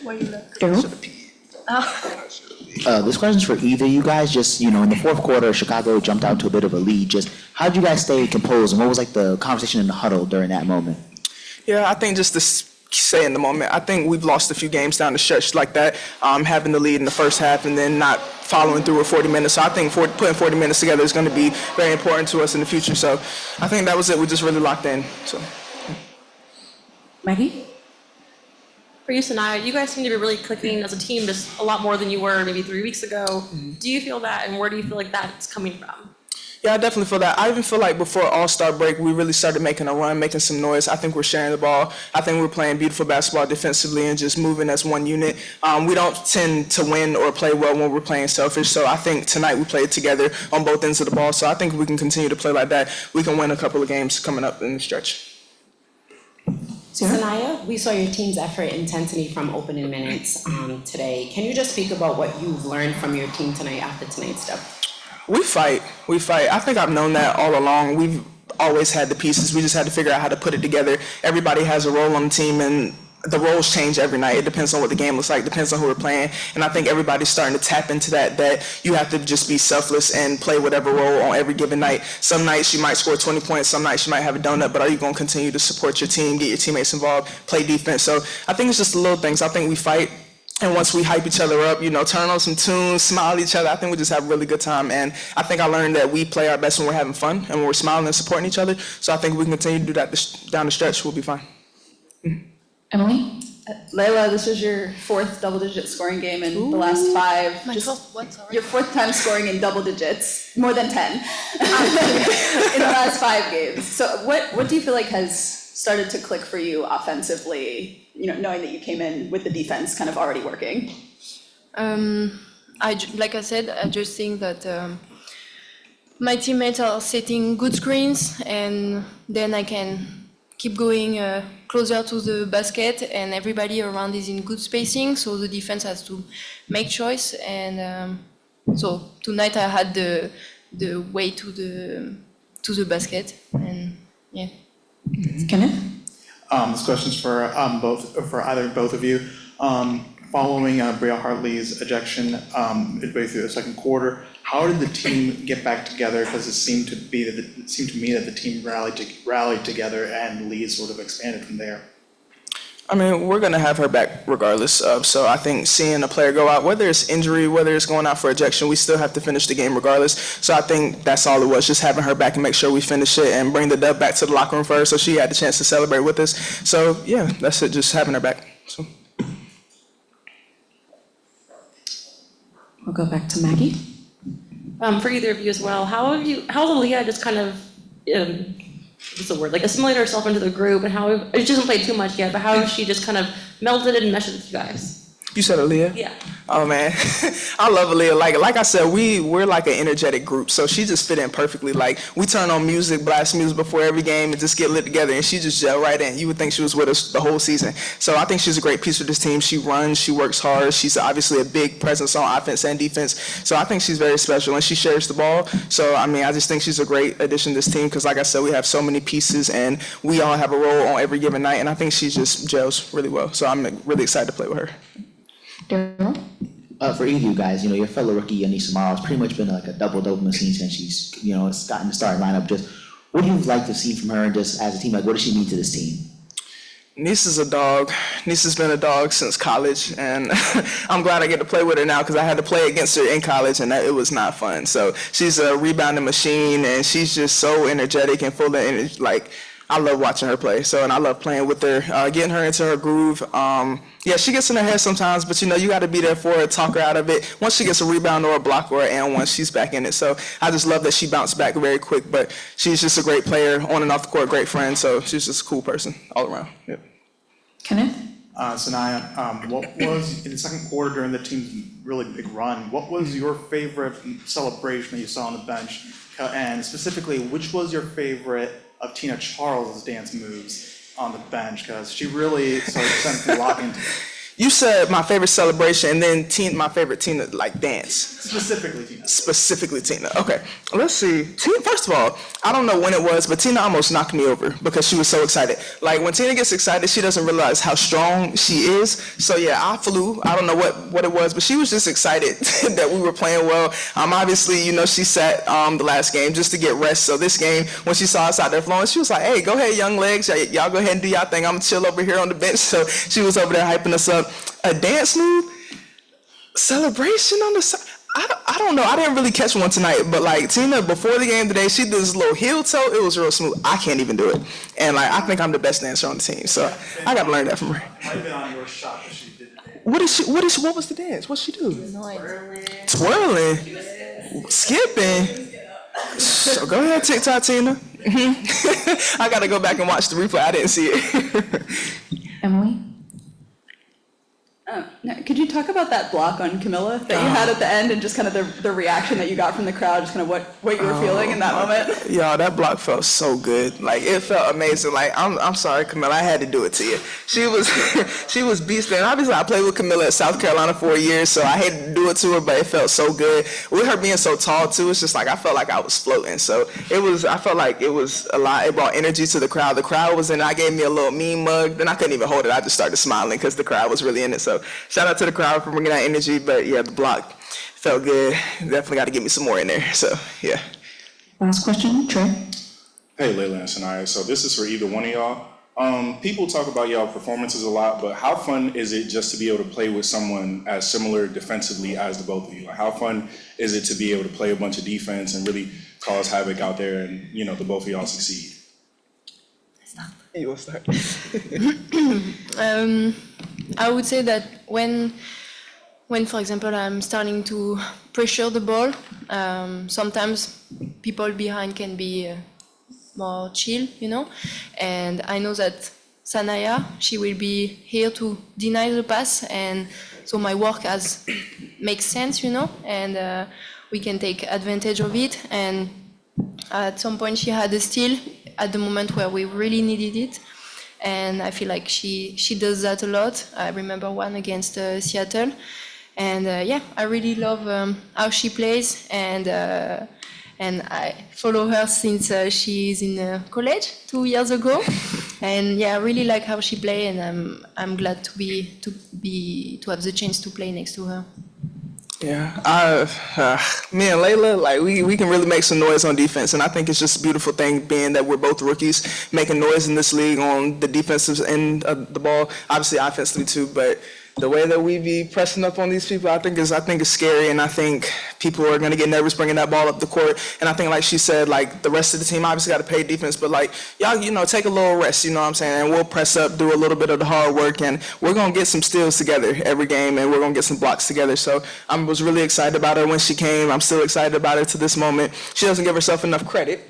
Why you look? This question's for either of you guys. Just, in the fourth quarter, Chicago jumped out to a bit of a lead. Just how did you guys stay composed, and what was like the conversation in the huddle during that moment? Yeah, I think just to say in the moment, I think we've lost a few games down the stretch like that, having the lead in the first half and then not following through with 40 minutes. So I think putting 40 minutes together is going to be very important to us in the future. So I think that was it. We just really locked in. So. Maggie? For you, Sanaya, you guys seem to be really clicking as a team just a lot more than you were maybe 3 weeks ago. Do you feel that, and where do you feel like that's coming from? Yeah, I definitely feel that. I even feel like before All-Star break, we really started making a run, making some noise. I think we're sharing the ball. I think we're playing beautiful basketball defensively and just moving as one unit. We don't tend to win or play well when we're playing selfish, so I think tonight we played together on both ends of the ball. So I think if we can continue to play like that, we can win a couple of games coming up in the stretch. Sanaya, we saw your team's effort intensity from opening minutes today. Can you just speak about what you've learned from your team tonight after tonight's stuff? We fight. I think I've known that all along. We've always had the pieces. We just had to figure out how to put it together. Everybody has a role on the team, and the roles change every night. It depends on what the game looks like, depends on who we're playing. And I think everybody's starting to tap into that you have to just be selfless and play whatever role on every given night. Some nights you might score 20 points, some nights you might have a donut, but are you going to continue to support your team, get your teammates involved, play defense? So I think it's just the little things. I think we fight. And once we hype each other up, turn on some tunes, smile at each other, I think we just have a really good time. And I think I learned that we play our best when we're having fun and when we're smiling and supporting each other. So I think we can continue to do that down the stretch. We'll be fine. Emily? Layla, this was your fourth double-digit scoring game in the last 5. Your fourth time scoring in double digits, more than 10, in the last 5 games. So what do you feel like has started to click for you offensively, knowing that you came in with the defense kind of already working? Like I said, I just think that my teammates are setting good screens, and then I can keep going closer to the basket, and everybody around is in good spacing, so the defense has to make choice. And so tonight I had the way to the basket, and yeah. Kenneth? This question's for both of you. Following Bria Hartley's ejection midway through the second quarter, how did the team get back together? Because it seemed to me that the team rallied together and the lead sort of expanded from there. I mean, we're going to have her back regardless. So I think seeing a player go out, whether it's injury, whether it's going out for ejection, we still have to finish the game regardless. So I think that's all it was, just having her back and make sure we finish it and bring the dub back to the locker room for her so she had the chance to celebrate with us. So, yeah, that's it, just having her back. So. We'll go back to Maggie. For either of you as well, how's Aaliyah just kind of, what's the word, like assimilate herself into the group, and how, she hasn't played too much yet, but how has she just kind of melted and meshed with you guys? You said Aaliyah? Yeah. Oh man, I love Aaliyah. Like I said, we're like an energetic group, so she just fit in perfectly. Like we turn on music, blast music before every game, and just get lit together, and she just gel right in. You would think she was with us the whole season. So I think she's a great piece for this team. She runs, she works hard. She's obviously a big presence on offense and defense. So I think she's very special, and she shares the ball. So I mean, I just think she's a great addition to this team because, like I said, we have so many pieces, and we all have a role on every given night. And I think she just gels really well. So I'm really excited to play with her. Daryl? For either of you guys, your fellow rookie Anissa Morrow has pretty much been like a double-double machine since she's, gotten the starting lineup. Just what do you like to see from her, and just as a team, like what does she mean to this team? Nisa's a dog. Nisa's been a dog since college, and I'm glad I get to play with her now because I had to play against her in college, and it was not fun. So she's a rebounding machine, and she's just so energetic and full of energy. Like, I love watching her play. So, and I love playing with her, getting her into her groove. Yeah, she gets in her head sometimes, but you got to be there for her, talk her out of it. Once she gets a rebound or a block or an and one, she's back in it. So I just love that she bounced back very quick, but she's just a great player, on and off the court, great friend. So she's just a cool person all around. Yep. Kenneth? Sanaya, what was, in the second quarter during the team's really big run, what was your favorite celebration that you saw on the bench? And specifically, which was your favorite of Tina Charles' dance moves on the bench? Because she really started sending lock into it. You said my favorite celebration, and then my favorite Tina like dance. Specifically, Tina. Specifically Tina. Okay, let's see. First of all, I don't know when it was, but Tina almost knocked me over because she was so excited. Like when Tina gets excited, she doesn't realize how strong she is. So yeah, I flew. I don't know what it was, but she was just excited that we were playing well. Obviously, she sat the last game just to get rest. So this game, when she saw us out there flowing, she was like, "Hey, go ahead, young legs. Y'all go ahead and do y'all thing. I'm gonna chill over here on the bench." So she was over there hyping us up. A dance move, celebration on the side. I don't know. I didn't really catch one tonight, but like Tina, before the game today, she did this little heel toe. It was real smooth. I can't even do it, and like I think I'm the best dancer on the team. So I got to learn that from her. Might have been on your shot that she did the dance. What was the dance? What'd she do? Twirling, skipping. So go ahead, TikTok Tina. I got to go back and watch the replay. I didn't see it. Emily? Now, could you talk about that block on Camilla that you had at the end and just kind of the reaction that you got from the crowd, just kind of what you were feeling in that moment? Y'all, that block felt so good. Like it felt amazing. Like I'm sorry, Camilla, I had to do it to you. She was beasting. And obviously, I played with Camilla at South Carolina for a year, so I hated to do it to her, but it felt so good. With her being so tall too, it's just like I felt like I was floating. So I felt like it was a lot. It brought energy to the crowd. The crowd was in. I gave me a little mean mug. Then I couldn't even hold it. I just started smiling because the crowd was really in it. So shout out to the crowd for bringing that energy. But yeah, the block felt good. Definitely got to get me some more in there. So yeah. Last question, Trey? Hey, Layla and Sanaya. So this is for either one of y'all. People talk about y'all performances a lot, but how fun is it just to be able to play with someone as similar defensively as the both of you? Like, how fun is it to be able to play a bunch of defense and really cause havoc out there and, the both of y'all succeed? You will start. I would say that when for example I'm starting to pressure the ball, sometimes people behind can be more chill, and I know that Sanaya, she will be here to deny the pass, and so my work makes sense, and we can take advantage of it. And at some point she had a steal at the moment where we really needed it. And I feel like she does that a lot. I remember one against Seattle. And I really love how she plays. And I follow her since she's in college 2 years ago. And I really like how she plays. And I'm glad to have the chance to play next to her. Yeah, me and Layla, like we can really make some noise on defense, and I think it's just a beautiful thing being that we're both rookies making noise in this league on the defensive end of the ball, obviously offensively too, but the way that we be pressing up on these people, I think is scary, and I think people are going to get nervous bringing that ball up the court. And I think, like she said, like the rest of the team obviously got to play defense, but like y'all, take a little rest, you know what I'm saying? And we'll press up, do a little bit of the hard work, and we're going to get some steals together every game, and we're going to get some blocks together. So I was really excited about her when she came. I'm still excited about her to this moment. She doesn't give herself enough credit,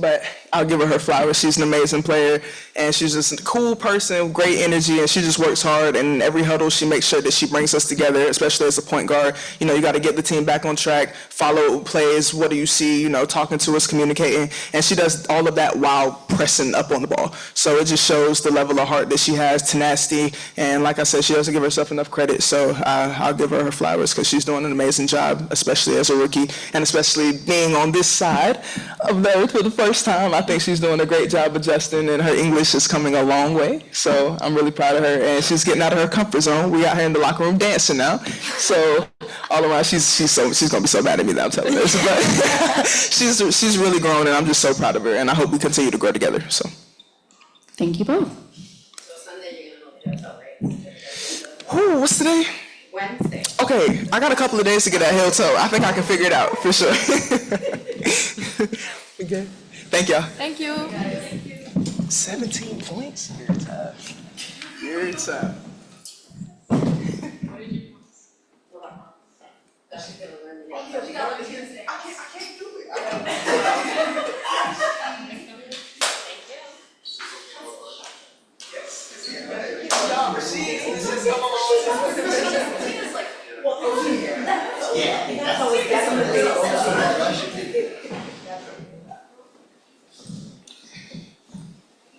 but I'll give her flowers. She's an amazing player, and she's just a cool person, great energy, and she just works hard. And every huddle, she makes sure that she brings us together, especially as a point guard. You got to get the team back on track, follow plays, what do you see, talking to us, communicating. And she does all of that while pressing up on the ball. So it just shows the level of heart that she has, tenacity. And like I said, she doesn't give herself enough credit. So I'll give her flowers because she's doing an amazing job, especially as a rookie, and especially being on this side of the earth for the first time. I think she's doing a great job adjusting, and her English is coming a long way. So I'm really proud of her, and she's getting out of her comfort zone. We out here in the locker room dancing now. So all around, she's gonna be so mad at me that I'm telling this, but she's really grown, and I'm just so proud of her, and I hope we continue to grow together. So Thank you both. So Sunday you're gonna know the right? Ooh, what's today? Wednesday. Okay, I got a couple of days to get that heel toe. I think I can figure it out for sure. Okay. Thank y'all. Thank you. 17 points? You're tough. You're tough.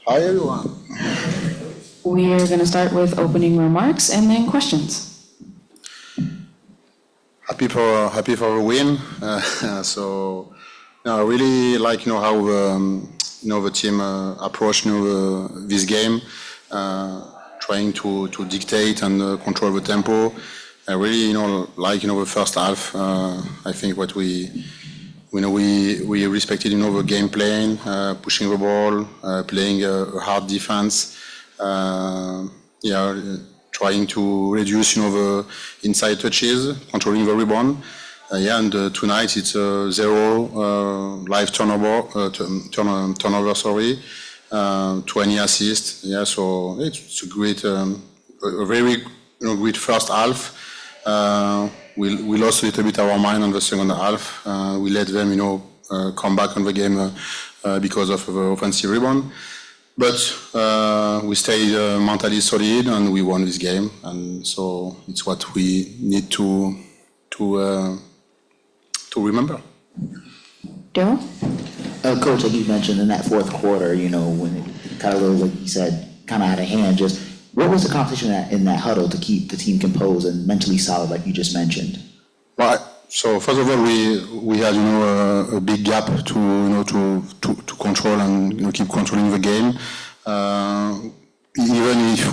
Hi everyone. We're going to start with opening remarks and then questions. Happy for the win. So I really like how the team approached this game, trying to dictate and control the tempo. I really like the first half. I think what we respected the game plan, pushing the ball, playing a hard defense. Trying to reduce the inside touches, controlling the rebound. And tonight it's 0 live turnover, 20 assists. Yeah, so it's a great, a very great first half. We lost a little bit our mind on the second half. We let them, come back on the game because of the offensive rebound. But we stayed mentally solid and we won this game, and so it's what we need to remember. Daryl? Coach, like you mentioned in that fourth quarter, when it kind of looked like you said, kind of out of hand, just what was the competition in that huddle to keep the team composed and mentally solid, like you just mentioned? Well, so first of all, we had a big gap to control and keep controlling the game. Even if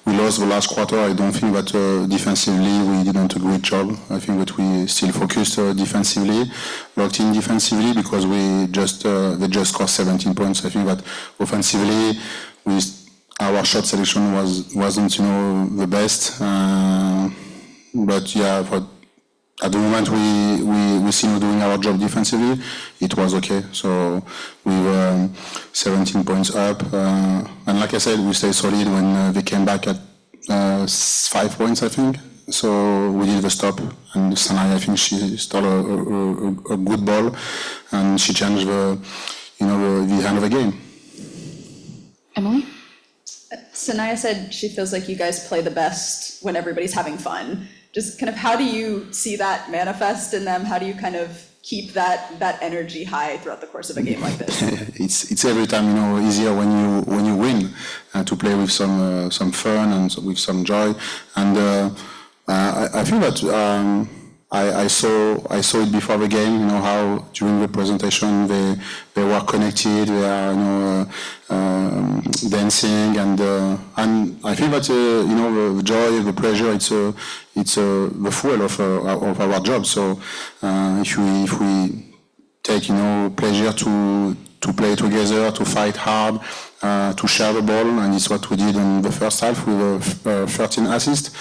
we lost the last quarter, I don't think that defensively we didn't do a great job. I think that we still focused defensively, locked in defensively, because they just scored 17 points. I think that offensively our shot selection wasn't the best, but yeah. At the moment, we still doing our job defensively. It was okay. So we were 17 points up, and like I said, we stayed solid when they came back at 5 points, I think. So we did the stop, and Sanai, I think she stole a good ball, and she changed the end of the game. Emily? Sanaya said she feels like you guys play the best when everybody's having fun. Just kind of how do you see that manifest in them? How do you kind of keep that energy high throughout the course of a game like this? It's every time easier when you win, to play with some fun and with some joy, and I feel that I saw it before the game. How during the presentation they were connected, they are dancing, and I feel that the joy, the pleasure, it's the fuel of our job. So if we take pleasure to play together, to fight hard, to share the ball, and it's what we did in the first half with 13 assists.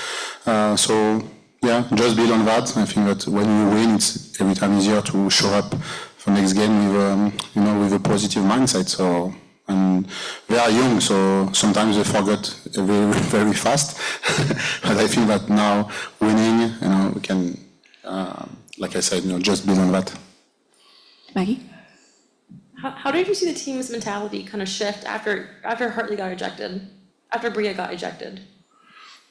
So. Yeah, just build on that. I think that when you win, it's every time easier to show up for next game with a positive mindset. So, and they are young, so sometimes they forget very, very fast. But I think that now winning, we can, like I said, just build on that. Maggie? How did you see the team's mentality kind of shift after Hartley got ejected, after Bria got ejected?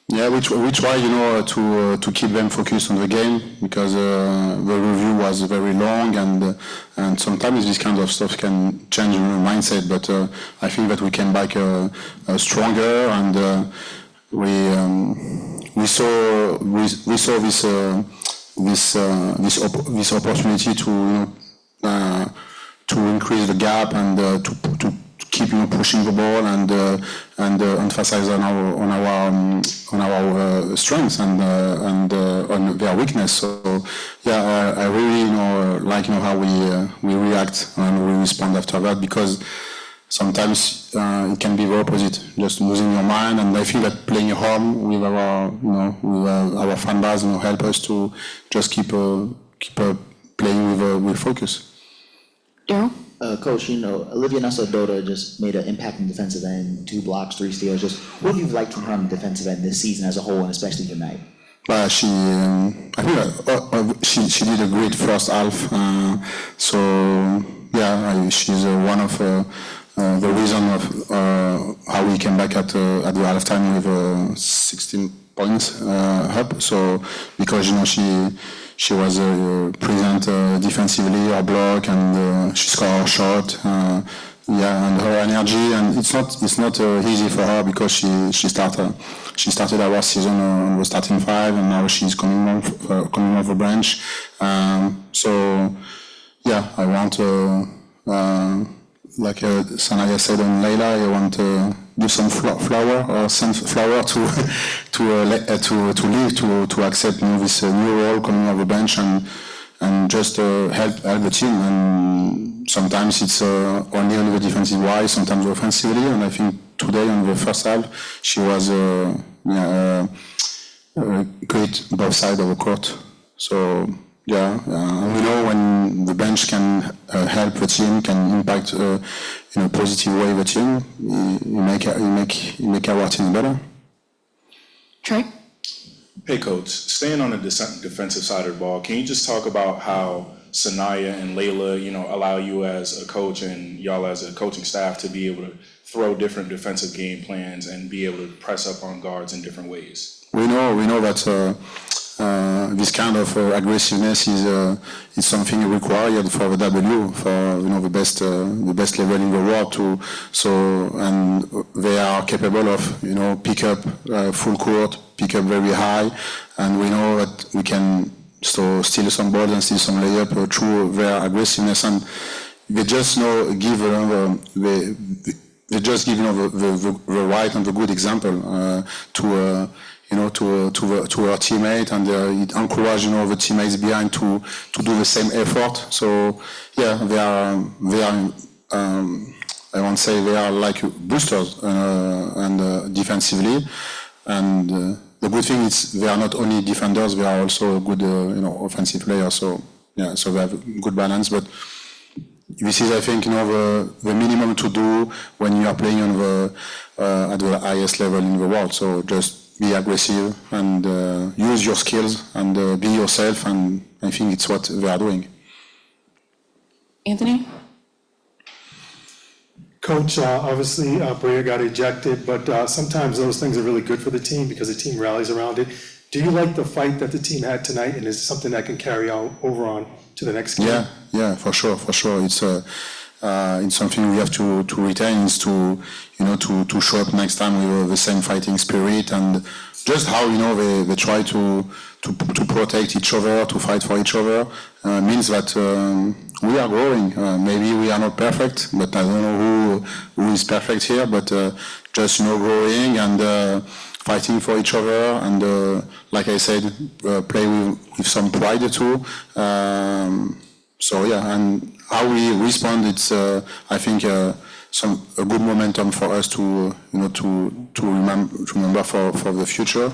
Yeah, we try, to keep them focused on the game, because the review was very long, and sometimes this kind of stuff can change your mindset. But I think that we came back stronger, and we saw this opportunity to increase the gap and to keep pushing the ball and emphasize on our strengths and on their weakness. So yeah, I really like how we react and we respond after that, because sometimes it can be the opposite, just losing your mind. And I feel that playing at home with our our fan base help us to just keep playing with focus. Daryl? Coach, Olivia Nassau-Dota just made an impact in defensive end, 2 blocks, 3 steals. Just what have you liked from her on the defensive end this season as a whole, and especially tonight? I think she did a great first half. So yeah, she's one of the reason of how we came back at the halftime with 16 points up. So because she was present defensively, her block, and she scored her shot. And her energy, and it's not easy for her because she started our season on the starting five, and now she's coming off the bench. So yeah, I want like Sanaya said on Leila, I want to do some flower or send flower to leave to accept this new role coming off the bench and just help the team. And sometimes it's only on the defensive wise, sometimes offensively. And I think today on the first half she was great both sides of the court. So. Yeah, we know when the bench can help the team, can impact in a positive way the team. You make our team better. Trey? Hey, Coach, staying on the defensive side of the ball, can you just talk about how Sanaya and Layla, allow you as a coach and y'all as a coaching staff to be able to throw different defensive game plans and be able to press up on guards in different ways? We know that this kind of aggressiveness is something required for the W, for the best level in the world and they are capable of pick up full court, pick up very high, and we know that we can steal some balls and steal some layup through their aggressiveness, and they just give the right and the good example to our teammate, and it encourages the teammates behind to do the same effort. So yeah, they are I won't say they are like boosters and defensively, and the good thing is they are not only defenders, they are also good offensive players. So yeah, so they have good balance, but. This is, I think, the minimum to do when you are playing at the highest level in the world. So just be aggressive and use your skills and be yourself, and I think it's what they are doing. Anthony? Coach, obviously Brea got ejected, but sometimes those things are really good for the team because the team rallies around it. Do you like the fight that the team had tonight, and is it something that can carry over on to the next game? Yeah, for sure. It's something we have to retain, is to show up next time with the same fighting spirit, and just how they try to protect each other, to fight for each other, means that we are growing. Maybe we are not perfect, but I don't know who is perfect here, but just growing and fighting for each other, and like I said, play with some pride too. So yeah, and how we respond, it's I think a good momentum for us to remember for the future.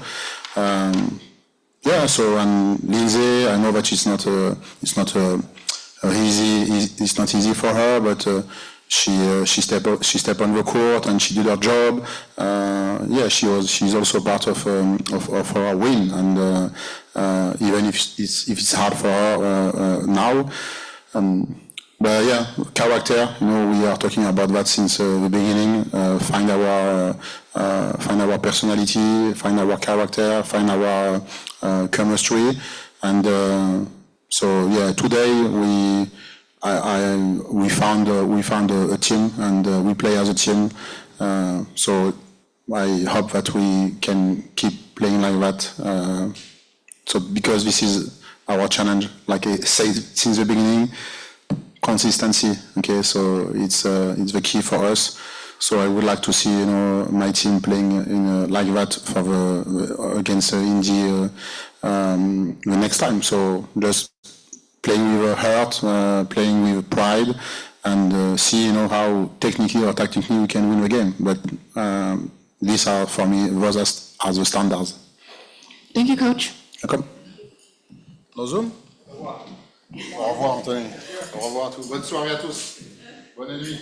Yeah. So, and Lindsay, I know that it's not easy for her, but she stepped on the court and she did her job. Yeah, she's also part of our win, and even if it's hard for her now. But yeah, character. We are talking about that since the beginning. Find our personality, find our character, find our chemistry, and so yeah. Today we found a team, and we play as a team. So I hope that we can keep playing like that. So because this is our challenge, like I said since the beginning, consistency. Okay, so it's the key for us. So I would like to see my team playing like that against Indy the next time. So just playing with a heart, playing with pride, and see how technically or tactically we can win the game. But these are, for me, those are the standards. Thank you, Coach. Welcome. No Zoom? Au revoir, Anthony. Au revoir à tous. Bonne soirée à tous. Bonne nuit.